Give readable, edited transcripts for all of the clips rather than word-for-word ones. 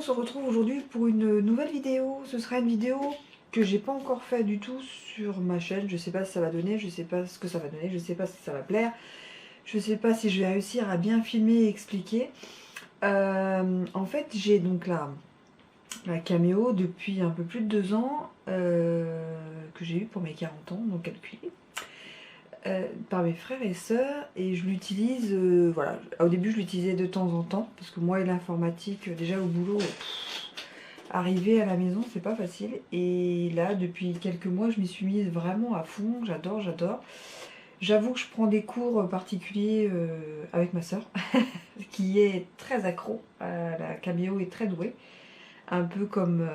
se retrouve aujourd'hui pour une nouvelle vidéo. Ce sera une vidéo que j'ai pas encore fait du tout sur ma chaîne. Je sais pas si ça va donner, je sais pas ce que ça va donner, je sais pas si ça va plaire. Je sais pas si je vais réussir à bien filmer et expliquer. En fait, j'ai donc la caméo depuis un peu plus de 2 ans que j'ai eu pour mes 40 ans, donc calculé. Par mes frères et sœurs, et je l'utilise, voilà, au début je l'utilisais de temps en temps, parce que moi et l'informatique, déjà au boulot, arriver à la maison c'est pas facile, et là depuis quelques mois je m'y suis mise vraiment à fond, j'adore. J'avoue que je prends des cours particuliers avec ma sœur, qui est très accro à la caméo et très douée, un peu comme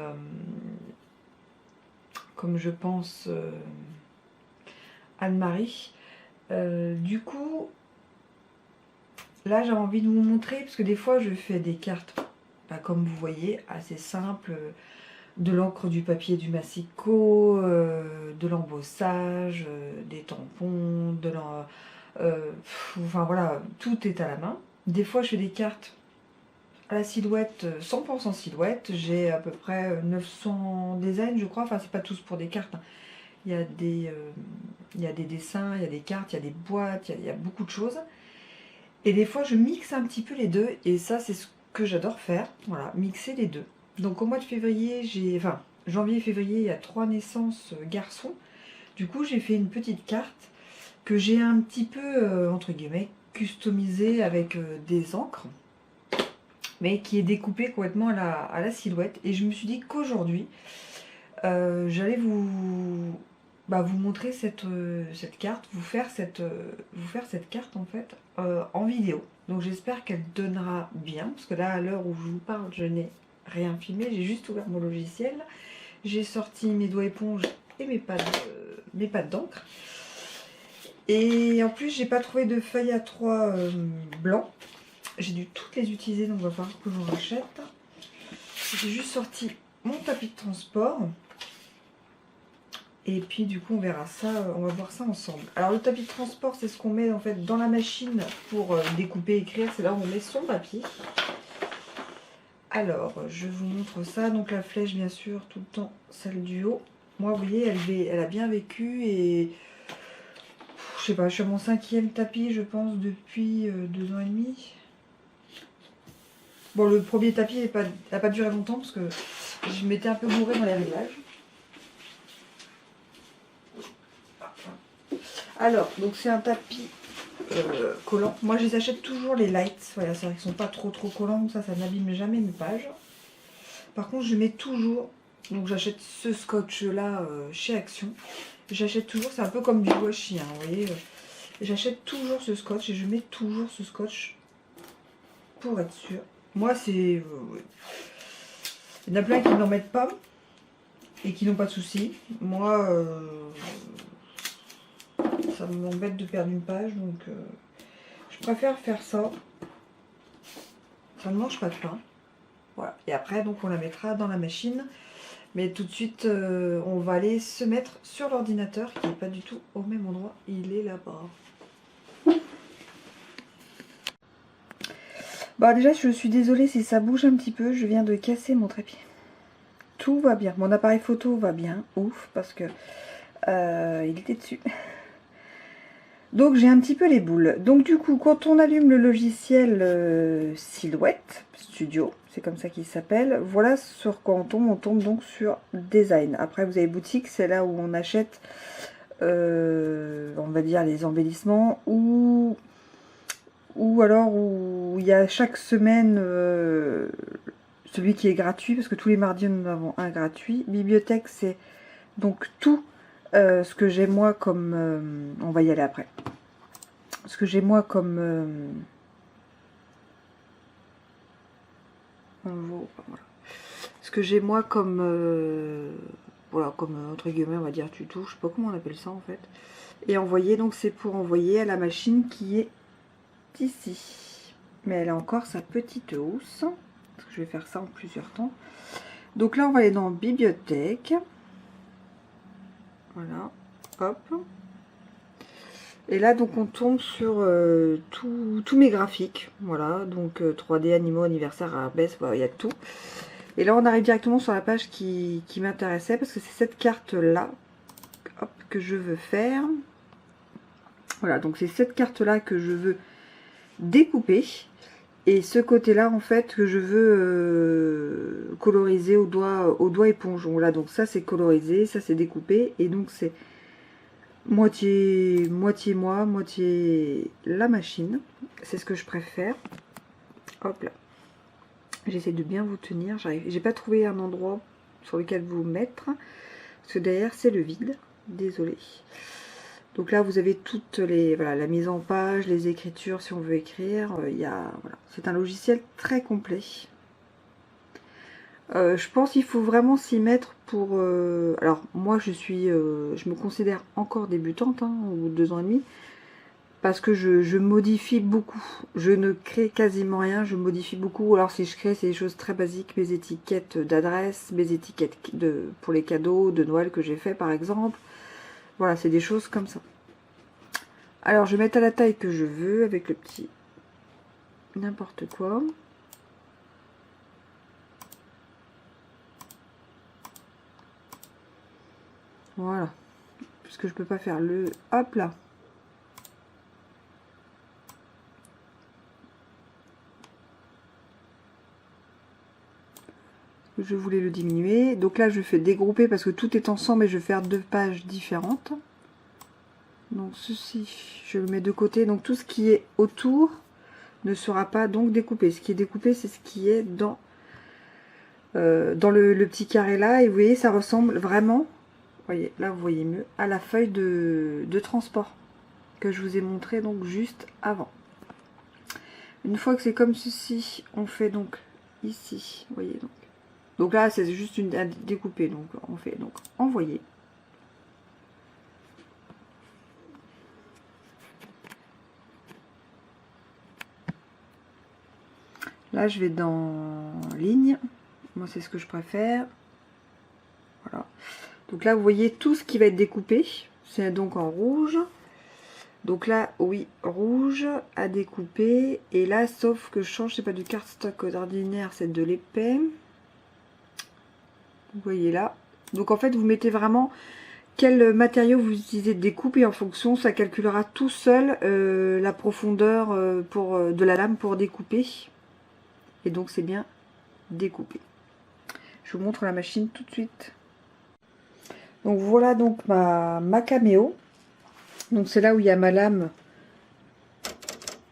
je pense Anne-Marie. Du coup, là j'ai envie de vous montrer, parce que des fois je fais des cartes, comme vous voyez, assez simples, de l'encre, du papier, du massicot, de l'embossage, des tampons, enfin voilà, tout est à la main. Des fois je fais des cartes à la silhouette, 100% silhouette, j'ai à peu près 900 designs je crois, enfin c'est pas tous pour des cartes, hein. Il y a des dessins, il y a des cartes, il y a des boîtes, il y a beaucoup de choses. Et des fois, je mixe un petit peu les deux. Et ça, c'est ce que j'adore faire. Voilà, mixer les deux. Donc au mois de février, enfin, janvier et février, il y a 3 naissances garçons. Du coup, j'ai fait une petite carte que j'ai un petit peu, entre guillemets, customisée avec des encres, mais qui est découpée complètement à la silhouette. Et je me suis dit qu'aujourd'hui, j'allais vous montrer cette carte, vous faire cette carte en fait en vidéo. Donc j'espère qu'elle donnera bien, parce que là à l'heure où je vous parle, je n'ai rien filmé, j'ai juste ouvert mon logiciel, j'ai sorti mes doigts éponges et mes pads d'encre. Et en plus j'ai pas trouvé de feuille à 3 blanc. J'ai dû toutes les utiliser, donc il va falloir que j'en rachète. J'ai juste sorti mon tapis de transport. Et puis du coup on verra ça, on va voir ça ensemble. Alors le tapis de transport, c'est ce qu'on met en fait dans la machine pour découper, écrire. C'est là où on met son papier. Alors je vous montre ça. Donc la flèche bien sûr, tout le temps celle du haut. Moi vous voyez, elle a bien vécu et je sais pas, je suis à mon 5e tapis je pense depuis 2 ans et demi. Bon, le premier tapis n'a pas duré longtemps parce que je m'étais un peu bourrée dans les réglages. Alors, donc c'est un tapis collant. Moi, je les achète toujours les lights. Voilà, c'est vrai qu'ils sont pas trop collants. Ça n'abîme jamais mes pages. Par contre, je mets toujours... Donc, j'achète ce scotch-là chez Action. J'achète toujours... C'est un peu comme du washi, hein, vous voyez. J'achète toujours ce scotch et je mets toujours ce scotch pour être sûr. Moi, c'est... il y en a plein qui n'en mettent pas et qui n'ont pas de soucis. Moi... ça m'embête de perdre une page, donc je préfère faire ça. Ça ne mange pas de pain. Voilà. Et après, donc on la mettra dans la machine. Mais tout de suite, on va aller se mettre sur l'ordinateur, qui n'est pas du tout au même endroit. Il est là-bas. Bah déjà, je suis désolée si ça bouge un petit peu. Je viens de casser mon trépied. Tout va bien. Mon appareil photo va bien. Ouf, parce que il était dessus. Donc j'ai un petit peu les boules. Donc du coup, quand on allume le logiciel Silhouette Studio, c'est comme ça qu'il s'appelle, voilà sur quoi on tombe donc sur Design. Après vous avez boutique, c'est là où on achète, on va dire les embellissements, ou alors où il y a chaque semaine celui qui est gratuit, parce que tous les mardis nous en avons un gratuit. Bibliothèque, c'est donc tout ce que j'ai moi comme... on va y aller après. Ce que j'ai moi comme... voilà. Ce que j'ai moi comme... voilà, comme entre guillemets, on va dire tuto. Je sais pas comment on appelle ça en fait. Et envoyer, donc c'est pour envoyer à la machine qui est ici. Mais elle a encore sa petite housse. Parce que je vais faire ça en plusieurs temps. Donc là, on va aller dans Bibliothèque. Voilà, hop. Et là, donc, on tombe sur tous mes graphiques. Voilà, donc 3D, animaux, anniversaire, arabesque, voilà, il y a tout. Et là on arrive directement sur la page qui m'intéressait, parce que c'est cette carte là que je veux faire. Voilà, donc c'est cette carte là que je veux découper. Et ce côté là en fait que je veux coloriser au doigt éponge. Voilà, donc ça c'est colorisé, ça c'est découpé. Et donc c'est moitié moi, moitié la machine. C'est ce que je préfère. Hop là. J'essaie de bien vous tenir. J'ai pas trouvé un endroit sur lequel vous mettre. Parce que derrière c'est le vide. Désolée. Donc là vous avez toutes les, voilà, la mise en page, les écritures si on veut écrire. Voilà. C'est un logiciel très complet. Je pense qu'il faut vraiment s'y mettre pour... alors moi je me considère encore débutante, hein, au bout de 2 ans et demi. Parce que je modifie beaucoup. Je ne crée quasiment rien, je modifie beaucoup. Alors si je crée, c'est des choses très basiques. Mes étiquettes d'adresse, mes étiquettes pour les cadeaux de Noël que j'ai fait par exemple. Voilà, c'est des choses comme ça. Alors, je vais mettre à la taille que je veux avec le petit n'importe quoi. Voilà. Puisque je peux pas faire le... Hop là. Je voulais le diminuer. Donc là, je fais dégrouper parce que tout est ensemble et je vais faire 2 pages différentes. Donc ceci, je le mets de côté. Donc tout ce qui est autour ne sera pas donc découpé. Ce qui est découpé, c'est ce qui est dans le petit carré là. Et vous voyez, ça ressemble vraiment, voyez, là vous voyez mieux, à la feuille de transport que je vous ai montré donc juste avant. Une fois que c'est comme ceci, on fait donc ici, vous voyez donc. Donc là, c'est juste une à découper. Donc on fait donc envoyer. Là, je vais dans ligne. Moi, c'est ce que je préfère. Voilà. Donc là, vous voyez tout ce qui va être découpé. C'est donc en rouge. Donc là, oui, rouge à découper. Et là, sauf que je change, c'est pas du cardstock ordinaire, c'est de l'épais. Vous voyez là. Donc en fait, vous mettez vraiment quel matériau vous utilisez de découpe et en fonction, ça calculera tout seul la profondeur de la lame pour découper. Et donc c'est bien découpé. Je vous montre la machine tout de suite. Donc voilà donc ma caméo. Donc c'est là où il y a ma lame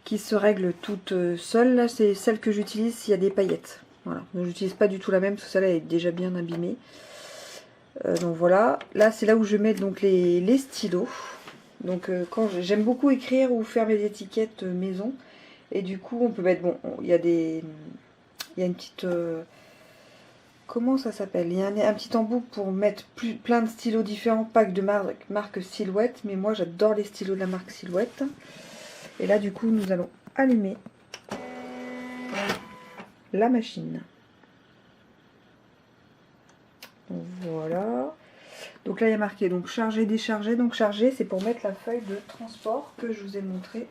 qui se règle toute seule. Là c'est celle que j'utilise s'il y a des paillettes. Voilà. Donc j'utilise pas du tout la même parce que celle-là est déjà bien abîmée. Donc voilà. Là c'est là où je mets donc les stylos. Donc quand j'aime beaucoup écrire ou faire mes étiquettes maison. Et du coup on peut mettre, bon, il y a une petite... comment ça s'appelle? Il y a un petit embout pour mettre plein de stylos différents, pas que de marque Silhouette, mais moi j'adore les stylos de la marque Silhouette. Et là du coup nous allons allumer la machine. Donc, voilà. Donc là il y a marqué donc charger, décharger. Donc charger c'est pour mettre la feuille de transport que je vous ai montré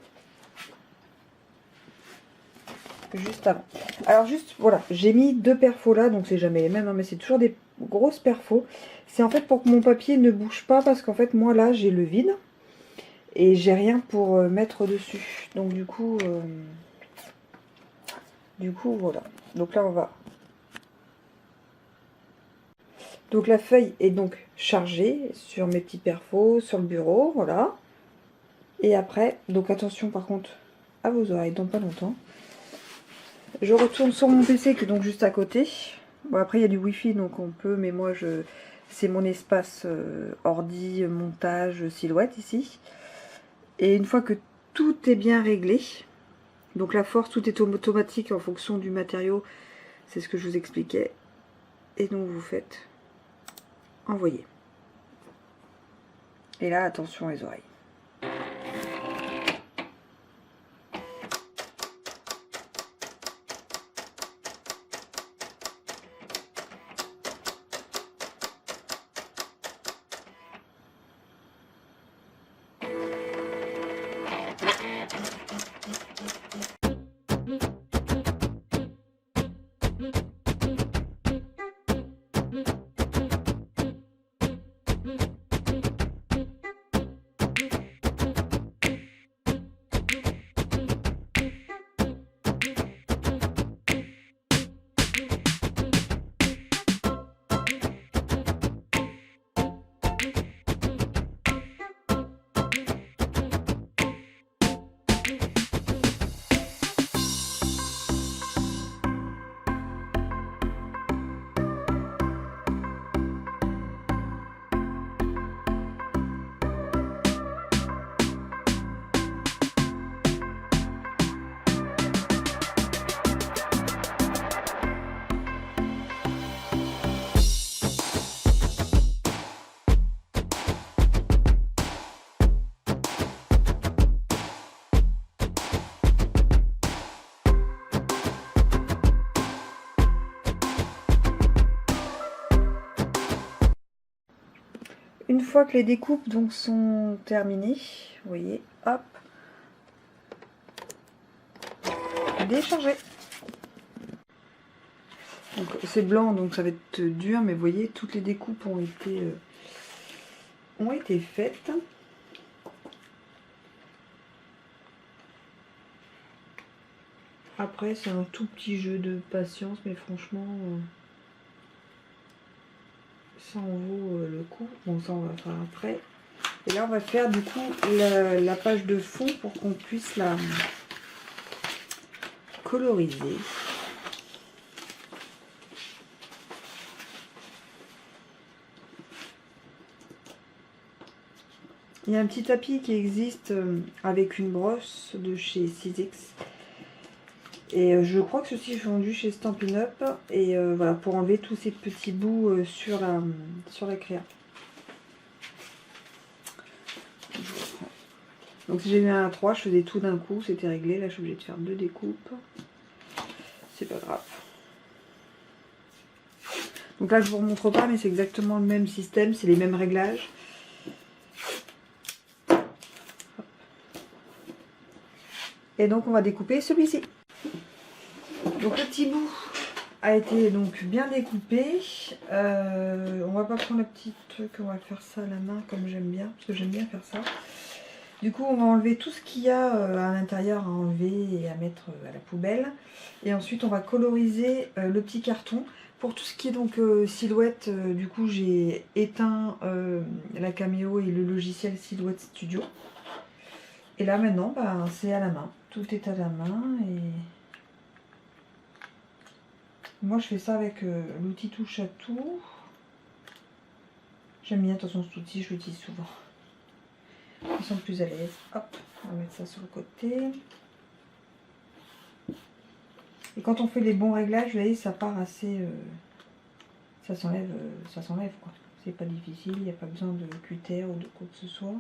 juste avant. Alors juste voilà, j'ai mis 2 perfos là, donc c'est jamais les mêmes, hein, mais c'est toujours des grosses perfos. C'est en fait pour que mon papier ne bouge pas, parce qu'en fait moi là j'ai le vide et j'ai rien pour mettre dessus. Donc du coup voilà. Donc là on va. Donc la feuille est donc chargée sur mes petits perfos, sur le bureau, voilà. Et après, donc attention par contre à vos oreilles dans pas longtemps. Je retourne sur mon PC qui est donc juste à côté. Bon après il y a du wifi donc on peut, mais moi c'est mon espace ordi, montage, Silhouette ici. Et une fois que tout est bien réglé, donc la force tout est automatique en fonction du matériau, c'est ce que je vous expliquais. Et donc vous faites envoyer. Et là attention les oreilles. une fois que les découpes donc sont terminées, vous voyez, hop, décharger. C'est blanc donc ça va être dur, mais vous voyez toutes les découpes ont été faites. Après c'est un tout petit jeu de patience, mais franchement ça en vaut le coup. Bon, ça on va faire après. Et là on va faire du coup la page de fond pour qu'on puisse la coloriser. Il y a un petit tapis qui existe avec une brosse de chez Sizzix. Et je crois que ceci est vendu chez Stampin' Up. Et voilà, pour enlever tous ces petits bouts sur la créa. Donc si j'ai mis un 3, je faisais tout d'un coup, c'était réglé. Là je suis obligée de faire 2 découpes. C'est pas grave. Donc là je vous remontre pas, mais c'est exactement le même système, c'est les mêmes réglages. Et donc on va découper celui-ci. Donc le petit bout a été donc bien découpé. On va pas prendre le petit truc, on va faire ça à la main comme j'aime bien, parce que j'aime bien faire ça. Du coup on va enlever tout ce qu'il y a à l'intérieur à enlever et à mettre à la poubelle. Et ensuite on va coloriser le petit carton. Pour tout ce qui est donc silhouette, du coup j'ai éteint la caméo et le logiciel Silhouette Studio. Et là maintenant bah, c'est à la main. Tout est à la main et moi je fais ça avec l'outil touche à tout. J'aime bien, de toute façon cet outil je l'utilise souvent. Ils sont plus à l'aise. Hop, on va mettre ça sur le côté. Et quand on fait les bons réglages, vous voyez, ça part assez... ça s'enlève quoi. C'est pas difficile, il n'y a pas besoin de cutter ou de quoi que ce soit.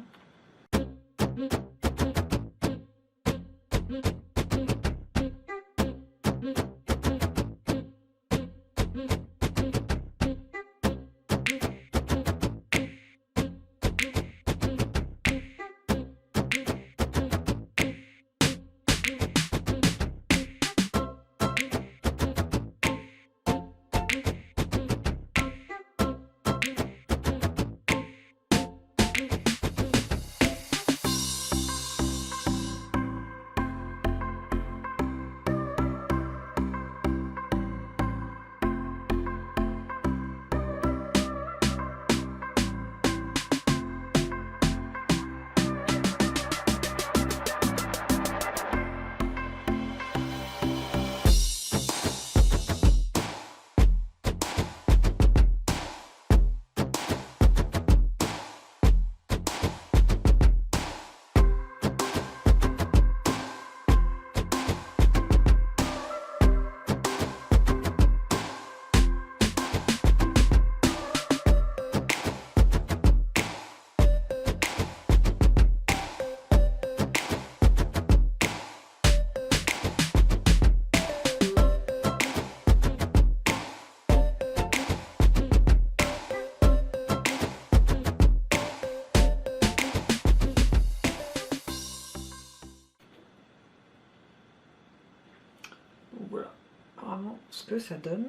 Voilà, vraiment ce que ça donne.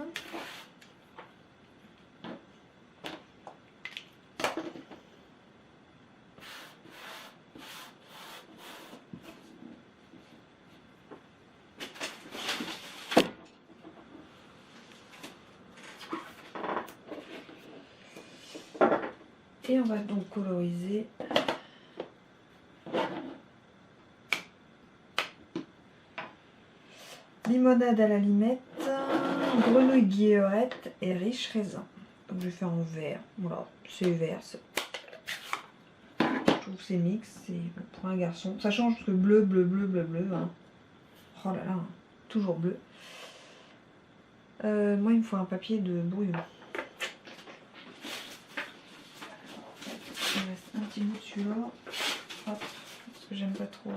Et on va donc coloriser limonade à la limette, grenouille guillerette et riche raisin. Donc je vais faire en vert. Voilà, c'est vert. Je trouve que c'est mix. C'est pour un garçon. Ça change parce que bleu, bleu, bleu, bleu, bleu. Hein. Oh là là, toujours bleu. Moi, il me faut un papier de brouillon. Il me reste un petit bout de celui-là. Hop, parce que j'aime pas trop.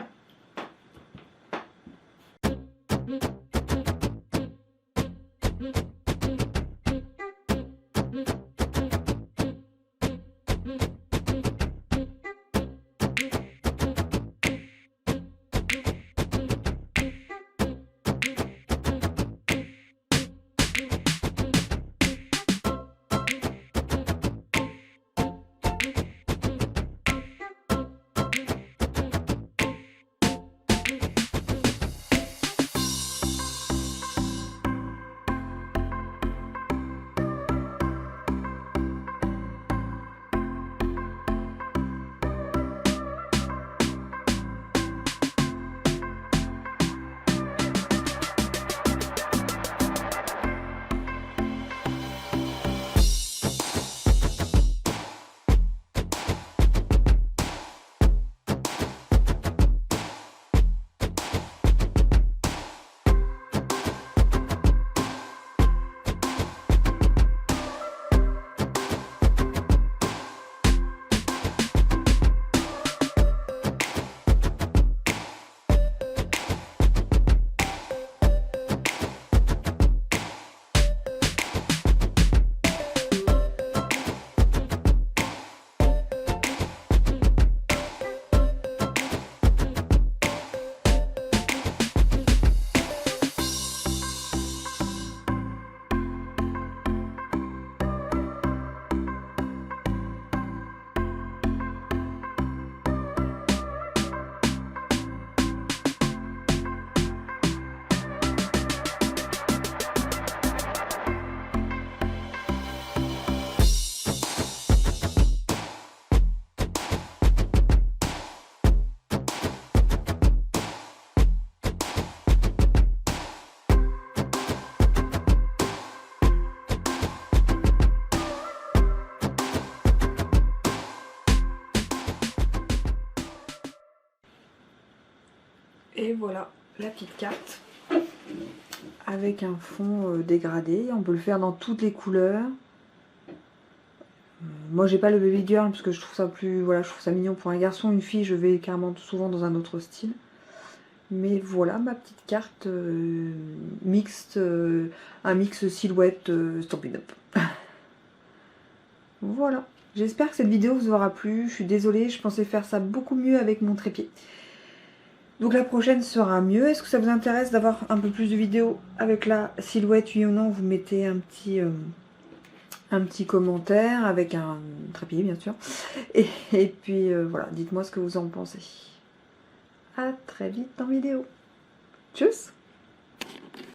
Et voilà la petite carte. Avec un fond dégradé. On peut le faire dans toutes les couleurs. Moi j'ai pas le baby girl parce que je trouve ça plus. Voilà, je trouve ça mignon pour un garçon. Une fille, je vais carrément souvent dans un autre style. Mais voilà ma petite carte mixte, un mix silhouette Stampin' Up. Voilà. J'espère que cette vidéo vous aura plu. Je suis désolée, je pensais faire ça beaucoup mieux avec mon trépied. Donc la prochaine sera mieux. Est-ce que ça vous intéresse d'avoir un peu plus de vidéos avec la silhouette, oui ou non? Vous mettez un petit commentaire avec un trépied bien sûr. Et puis voilà, dites-moi ce que vous en pensez. À très vite en vidéo. Tchuss!